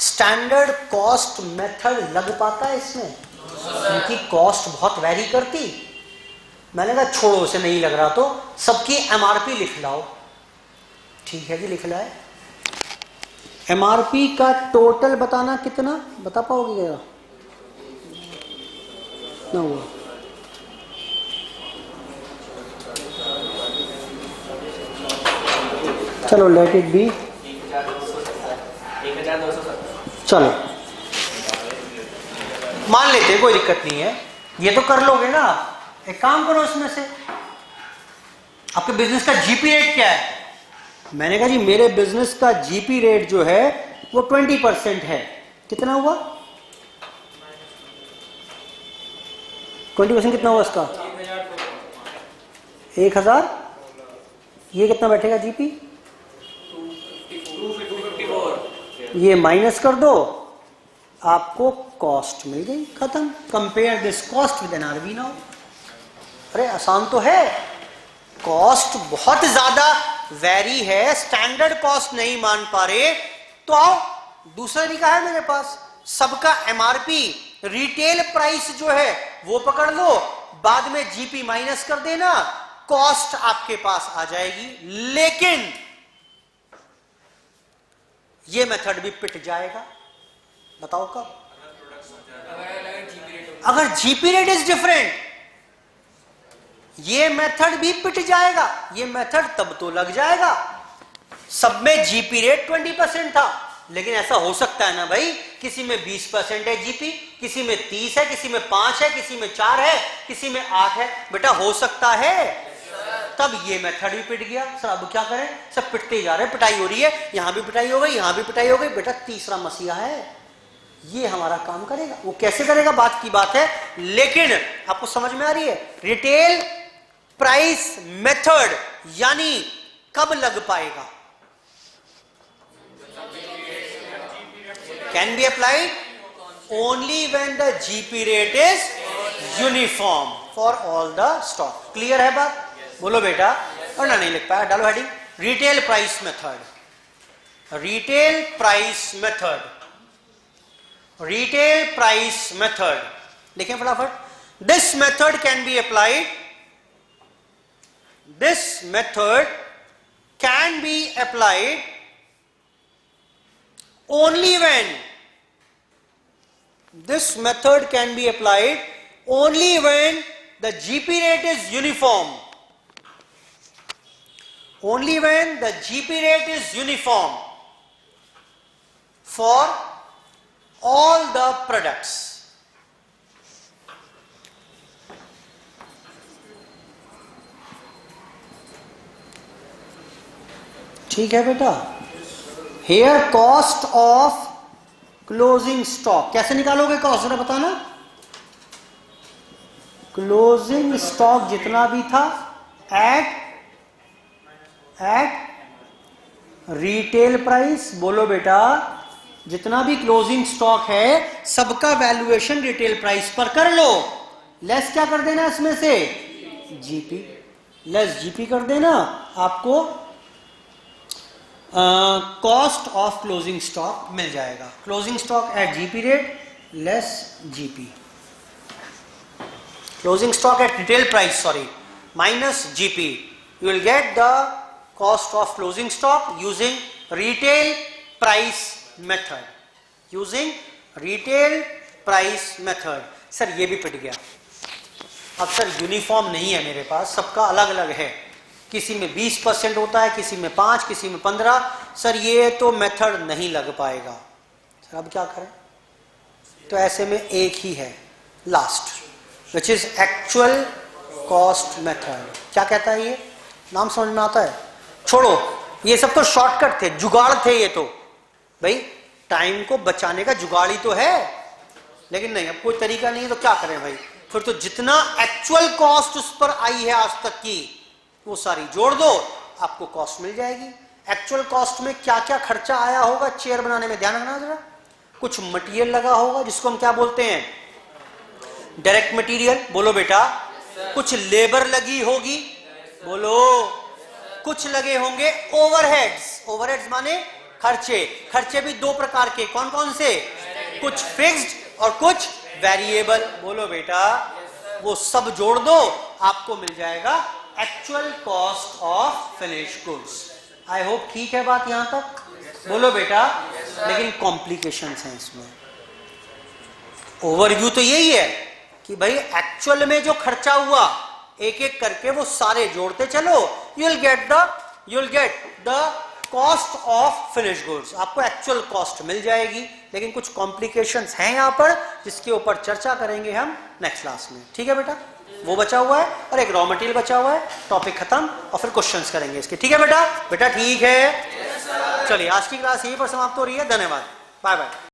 स्टैंडर्ड कॉस्ट मेथड लग पाता है इसमें? क्योंकि कॉस्ट बहुत वैरी करती। मैंने कहा छोड़ो, उसे नहीं लग रहा तो सबकी एमआरपी लिख लाओ। ठीक है जी, लिख लाए। एमआरपी का टोटल बताना कितना, बता पाओगे क्या? ना हुआ चलो लेट इट बी, 1270। चलो मान लेते हैं, कोई दिक्कत नहीं है, ये तो कर लोगे ना। एक काम करो, इसमें से आपके बिजनेस का जीपी रेट क्या है? मैंने कहा जी मेरे बिजनेस का जीपी रेट जो है वो 20% है। कितना हुआ? 20% कितना हुआ इसका? 1000। ये कितना बैठेगा जीपी? 254। ये माइनस कर दो, आपको कॉस्ट मिल गई, खत्म। Compare this cost with NRV now. अरे आसान तो है। कॉस्ट बहुत ज्यादा वेरी है, स्टैंडर्ड कॉस्ट नहीं मान पा रहे, तो आओ दूसरा तरीका है मेरे पास। सबका एमआरपी रिटेल प्राइस जो है वो पकड़ लो, बाद में जीपी माइनस कर देना, कॉस्ट आपके पास आ जाएगी। लेकिन ये मेथड भी पिट जाएगा। बताओ कब? अगर जीपी रेट इज डिफरेंट, ये मेथड भी पिट जाएगा। ये मेथड तब तो लग जाएगा, सब में जीपी रेट 20% था, लेकिन ऐसा हो सकता है ना भाई, किसी में 20% है जीपी, किसी में 30 है, किसी में 5 है, किसी में 4 है, किसी में 8 है। बेटा हो सकता है, तब ये मेथड भी पिट गया। सर अब क्या करें? सब पिटते ही जा रहे हैं, पिटाई हो रही है, यहां भी पिटाई हो गई, यहां भी पिटाई हो गई। बेटा तीसरा मसीहा है, ये हमारा काम करेगा। वो कैसे करेगा बात की बात है, लेकिन आपको समझ में आ रही है? रिटेल प्राइस मेथड यानी कब लग पाएगा? Can be applied only when the GP rate is uniform for all the stock. Clear है बात? बोलो बेटा। और ना नहीं लिख पाया, डालो heading retail price method. Retail price method, retail price method लिखें फटाफट। This method can be applied, this method can be applied only when, this method can be applied only when the GP rate is uniform, only when the GP rate is uniform for all the products. ठीक है बेटा। Here cost of closing stock कैसे निकालोगे cost, जरा बताना। Closing stock जितना भी था एट रिटेल प्राइस। बोलो बेटा, जितना भी क्लोजिंग स्टॉक है सबका वैल्यूएशन रिटेल प्राइस पर कर लो। लेस क्या कर देना इसमें से? जीपी। लेस जीपी कर देना, आपको कॉस्ट ऑफ क्लोजिंग स्टॉक मिल जाएगा। Closing stock at GP rate less GP, closing stock at retail price sorry minus GP, you will get the cost of closing stock using retail price method, using retail price method. Sir ये भी पिट गया। अब sir uniform नहीं है मेरे पास, सबका अलग अलग है, किसी में 20% होता है, किसी में 5, किसी में 15। सर ये तो मेथड नहीं लग पाएगा। सर अब क्या करें? तो ऐसे में एक ही है last, which is actual cost method. क्या कहता है ये? नाम समझ में आता है? छोड़ो, ये सब तो शॉर्टकट थे, जुगाड़ थे ये तो। भाई टाइम को बचाने का जुगाड़ ही तो है, लेकिन नहीं, अब कोई तरीका नहीं है तो क्या करें भाई? फिर तो जितना एक्चुअल कॉस्ट उस पर आई है आज तक की वो सारी जोड़ दो, आपको कॉस्ट मिल जाएगी। एक्चुअल कॉस्ट में क्या क्या खर्चा आया होगा चेयर बनाने में, ध्यान रखना जरा। कुछ मटेरियल लगा होगा जिसको हम क्या बोलते हैं? Direct material. बोलो बेटा। कुछ लेबर लगी होगी, बोलो। कुछ लगे होंगे ओवरहेड्स। ओवरहेड्स माने खर्चे। खर्चे भी दो प्रकार के, कौन कौन से? कुछ फिक्स्ड और कुछ वेरिएबल। बोलो बेटा। वो सब जोड़ दो, आपको मिल जाएगा actual cost of finished goods. I hope ठीक है बात यहां तक? बोलो बेटा। लेकिन कॉम्प्लिकेशंस हैं इसमें। ओवरव्यू तो यही है कि भाई एक्चुअल में जो खर्चा हुआ एक एक करके वो सारे जोड़ते चलो, you will get the cost of finish goods, आपको एक्चुअल कॉस्ट मिल जाएगी, लेकिन कुछ कॉम्प्लिकेशंस हैं यहां पर जिसके ऊपर चर्चा करेंगे हम नेक्स्ट क्लास में। ठीक है बेटा, वो बचा हुआ है और एक रॉ मटेरियल बचा हुआ है, टॉपिक खत्म और फिर क्वेश्चंस करेंगे इसके। ठीक है बेटा, बेटा ठीक है, चलिए आज की क्लास यहीं पर समाप्त हो रही है। धन्यवाद, बाय बाय।